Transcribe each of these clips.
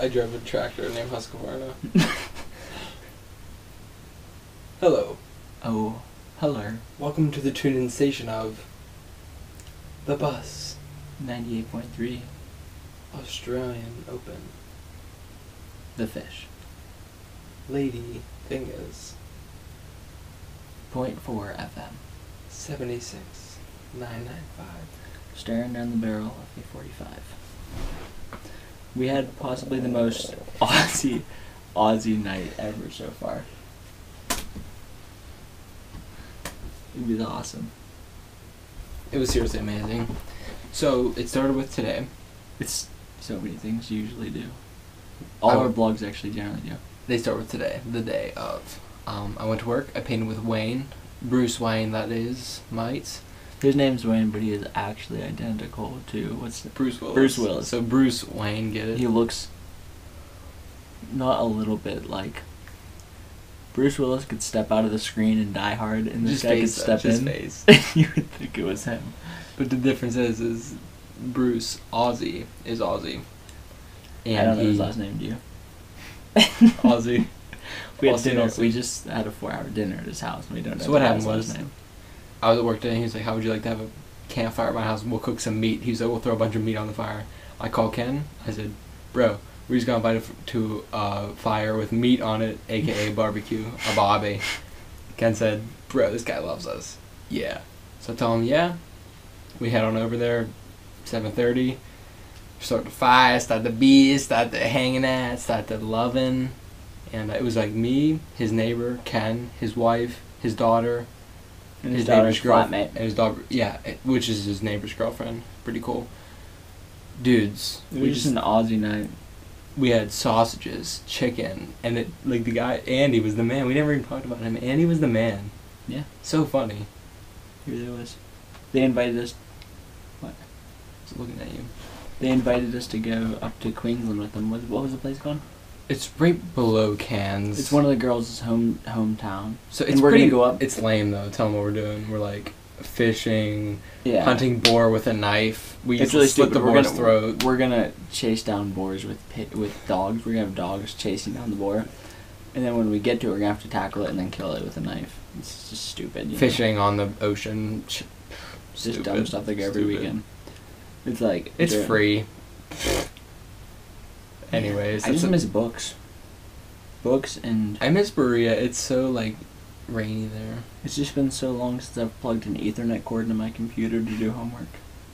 I drove a tractor named Husqvarna. Hello. Oh, hello. Welcome to the tune-in station of The Bus 98.3. Australian Open. The Fish. Lady Fingers 0.4 FM. 76995. Staring down the barrel of a 45. We had possibly the most Aussie night ever so far. It was awesome. It was seriously amazing. So it started with today. It's so many things you usually do. All our blogs actually generally do. They start with today, the day of. I went to work. I painted with Wayne, Bruce Wayne. That is, might. His name's Wayne, but he is actually identical to Bruce Willis. Bruce Willis. So Bruce Wayne, get it? He looks not a little bit like Bruce Willis could step out of the screen in Die Hard, and this guy could step in. Face. You would think it was him. But the difference is Bruce Aussie is Aussie. And I don't know his last name. Do you? Aussie. We had Aussie dinner. Aussie. We just had a 4-hour dinner at his house, and we don't know. So what happened his was, last name. I was at work today, and he was like, "How would you like to have a campfire at my house? We'll cook some meat." He was like, "We'll throw a bunch of meat on the fire." I called Ken. I said, "Bro, we just got invited to a fire with meat on it, aka barbecue, a bobby." Ken said, "Bro, this guy loves us." Yeah. So I told him, "Yeah." We head on over there, 7:30. Start the fire, start the beers, start the hanging out, start the loving. And it was like me, his neighbor, Ken, his wife, his daughter, And his daughter's flatmate. and his dog, yeah, which is his neighbor's girlfriend. Pretty cool. Dudes. It was just an Aussie night. We had sausages, chicken, and it, like, the guy, Andy was the man. We never even talked about him. Andy was the man. Yeah. So funny. He really was. They invited us. What? Just looking at you. They invited us to go up to Queensland with them. What was the place called? It's right below Cairns. It's one of the girls' hometown. So and it's we're pretty, gonna go up. It's lame though. Tell them what we're doing. We're like fishing, Yeah. hunting boar with a knife. We It's really slit stupid. the boar's throat. We're gonna chase down boars with dogs. We're gonna have dogs chasing down the boar, and then when we get to it, we're gonna have to tackle it and then kill it with a knife. It's just stupid. You know? Fishing on the ocean. Just dumb stuff like every weekend. It's like It's free. Anyways, I just miss books. Books and I miss Berea. It's so like rainy there. it's just been so long since I've plugged an Ethernet cord into my computer to do homework.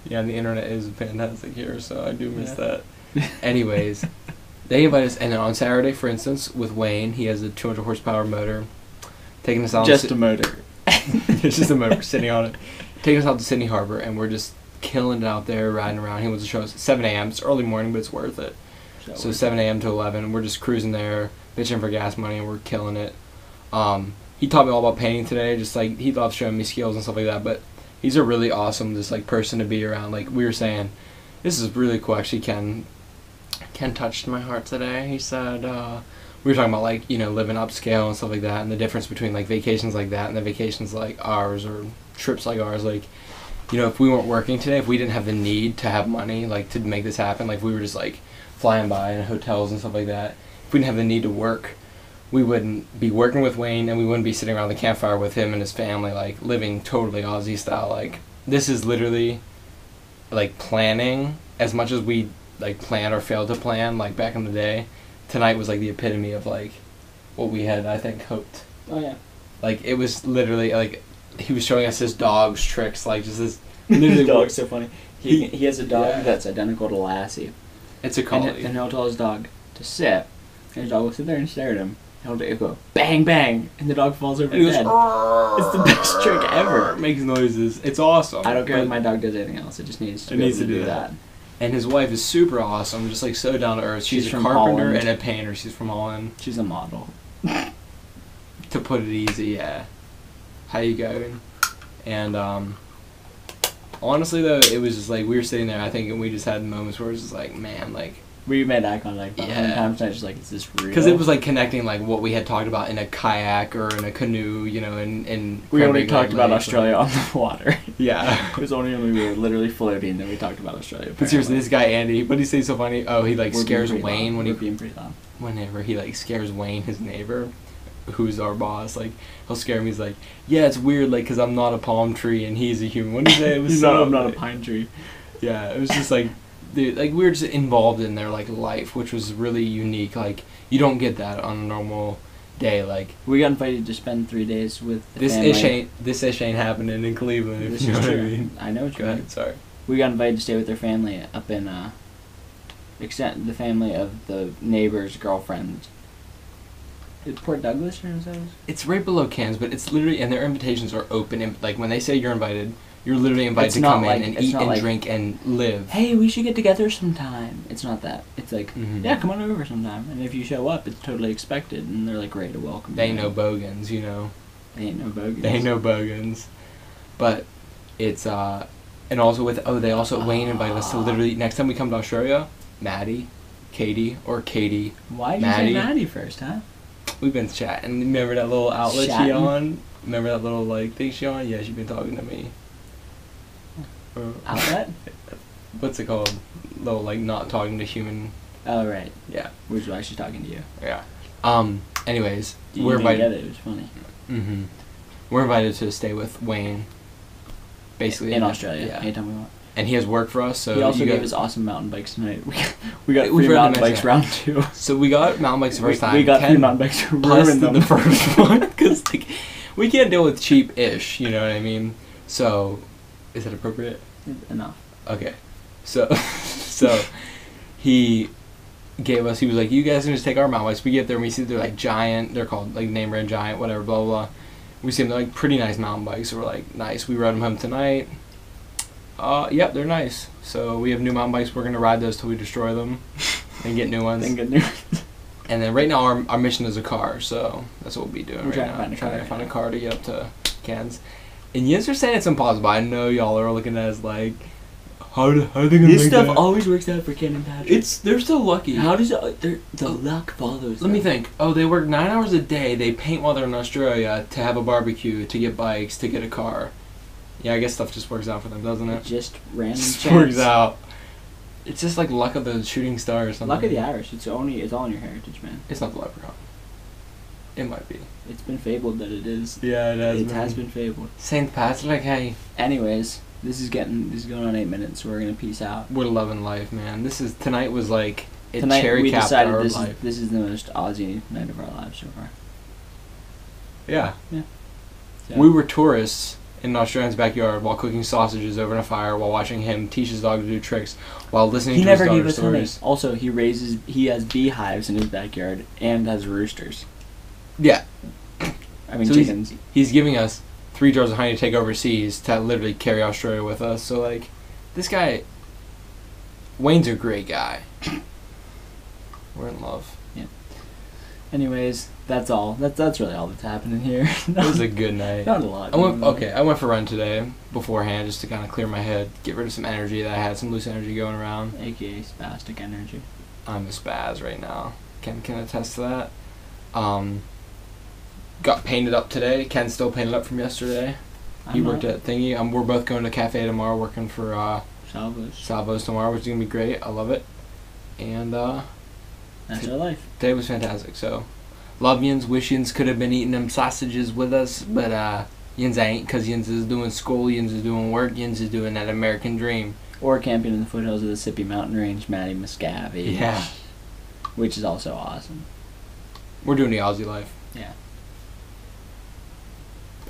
Yeah, and the internet is fantastic here, so I do miss Yeah. that. Anyways, they invite us, and then on Saturday, for instance, with Wayne, he has a 200 horsepower motor, taking us out. Just a motor. It's just a motor sitting on it, taking us out to Sydney Harbor, and we're just killing it out there, riding around. He wants to show us at 7 a.m. It's early morning, but it's worth it. So 7 a.m. to 11, we're just cruising there, bitching for gas money, and we're killing it. He taught me all about painting today. Just like he loves showing me skills and stuff like that. But he's a really awesome, just like person to be around. Like we were saying, this is really cool. Actually, Ken touched my heart today. He said we were talking about like living upscale and stuff like that, and the difference between like vacations like that and the vacations like ours or trips like ours. Like if we weren't working today, if we didn't have the need to have money like to make this happen, like we were just like flying by in hotels and stuff like that. If we didn't have the need to work, we wouldn't be working with Wayne, and we wouldn't be sitting around the campfire with him and his family, like living totally Aussie style. Like this is literally like planning as much as we like plan or fail to plan. Like back in the day, tonight was like the epitome of like what we had, I think, hoped. Oh yeah. Like it was literally like he was showing us his dog's tricks, like just this. Literally, Dog's so funny. He has a dog Yeah. that's identical to Lassie. It's a collie. And he'll tell his dog to sit, and his dog will sit there and stare at him. He'll go bang bang, and the dog falls over And he dead. goes, It's the best trick ever. Makes noises. It's awesome. I don't care But- if my dog does anything else. It just needs to, It be needs able to to do do that. that. And his wife is super awesome, just like so down to earth. She's a from carpenter Holland. and a painter. She's from Holland. She's a model. To put it easy, yeah. How you going? And honestly though, it was just like we were sitting there, I think, and we just had moments where it was just like, man, like We made eye contact about Yeah. 100 times, and I was just like, is this real? Because it was like connecting like what we had talked about in a kayak or in a canoe, you know, in We only Cranberry talked about Lake. Australia on the water. Yeah. It was only when we were literally floating that we talked about Australia. But seriously, apparently. this guy Andy, what did he say so funny? Oh, he like We're being scares pretty Wayne loud. when We're he being pretty loud. whenever he like scares Wayne, his neighbor, who's our boss. Like he'll scare him. He's like, yeah, it's weird, like, cause I'm not a palm tree and he's a human. What did he say? It was I'm not a pine tree. Yeah, it was just like, dude, like we were just involved in their like life, which was really unique. Like you don't get that on a normal day. Like We got invited to spend 3 days with the this family. ish ain't happening in Cleveland. If This you know is what I true. mean. I know what Go you mean. ahead. Sorry. We got invited to stay with their family up in, the family of the neighbor's girlfriend. Is it Port Douglas or something? It's right below Cairns, but it's literally, and their invitations are open. And like when they say you're invited, you're literally invited It's to not come like- in and it's eat not and like- drink and live. Hey, we should get together sometime. It's not that. It's like, Mhm. yeah, come on over sometime. And if you show up, it's totally expected, and they're like ready to welcome They you. ain't no bogans, you know. They ain't no bogans. They ain't no bogans. But it's and also with they also Wayne invited us to literally next time we come to Australia, Maddie, Katie or Katie. Why did you Maddie. say Maddie first, huh? We've been chatting. Remember that little outlet she Chatting? on? Remember that little like thing she on? Yeah, she's been talking to me. Outlet? What's it called? Little like not talking to human. Oh, right. Yeah. Which is why she's talking to you. Yeah. Anyways, You we're didn't invited. get it. It was funny. Mm-hmm. We're invited to stay with Wayne. Basically In Australia. Yeah. Anytime we want. And he has work for us, so He also you gave guys- us awesome mountain bikes tonight. We got We free forgot to mountain mention bikes that. round 2. So we got mountain bikes the first time. We got Ken free mountain bikes. We busted ruined them. the first one because like we can't deal with cheap-ish. You know what I mean? So, is that appropriate? Enough. Okay. So, so he gave us. He was like, "You guys can just take our mountain bikes." We get there and we see they're like giant. They're called like name brand giant, whatever. Blah blah. Blah. We see them. They're like pretty nice mountain bikes. So we're like, nice. We rode them home tonight. Yep, they're nice. So we have new mountain bikes. We're gonna ride those till we destroy them and get new ones. Then get new. And then right now our mission is a car, so that's what we'll be doing We're right trying to now. find a car Trying to right find a now. car to get up to Cairns. And Yins are saying it's impossible. I know y'all are looking at us like, how are they gonna This make stuff that? always works out for Ken and Patrick. They're so lucky. How does the luck follows? Let me them. think. Oh, they work 9 hours a day. They paint while they're in Australia to have a barbecue, to get bikes, to get a car. Yeah, I guess stuff just works out for them, doesn't It it? just random Just chance. works out. It's just like luck of the shooting star or something. Luck of the Irish. It's all in your heritage, man. It's not the leprechaun. It might be. It's been fabled that it is. Yeah, It has been fabled. Saint Patrick, hey. Anyways, this is going on 8 minutes, so we're gonna peace out. We're loving life, man. Tonight was like it Tonight cherry we capped decided our this life. is the most Aussie night of our lives so far. Yeah. So, We were tourists in an Australian's backyard while cooking sausages over a fire while watching him teach his dog to do tricks while listening He to his never gave dog's us honey. stories. Also, he has beehives in his backyard and has roosters. Yeah. I mean So chickens. He's giving us 3 jars of honey to take overseas to literally carry Australia with us. So like, this guy, Wayne's a great guy. We're in love. Anyways, that's all. That's really all that's happening here. It was a good night. Not a lot. I went for a run today beforehand just to kind of clear my head, get rid of some energy that I had, some loose energy going around. AKA spastic energy. I'm a spaz right now. Ken can attest to that. Got painted up today. Ken's still painted up from yesterday. He worked at Thingy. We're both going to cafe tomorrow, working for Salvo's tomorrow, which is gonna be great. I love it. And That's our life. today was fantastic. So, love Yins. Wish Yins could have been eating them sausages with us, but Yins ain't, because Yins is doing school, Yins is doing work, Yins is doing that American dream. Or camping in the foothills of the Sippy Mountain Range, Matty Muscavy. Yeah. Which is also awesome. We're doing the Aussie life. Yeah.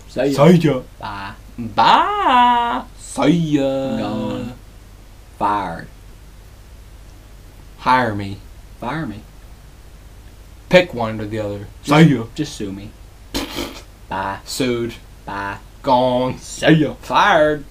So ya. See ya. Bye. Bye. See ya. Gone. Fired. Hire me. Fire me. Pick one or the other. See ya. Just sue me. Bye. Sued. Bye. Gone. See ya. Fired.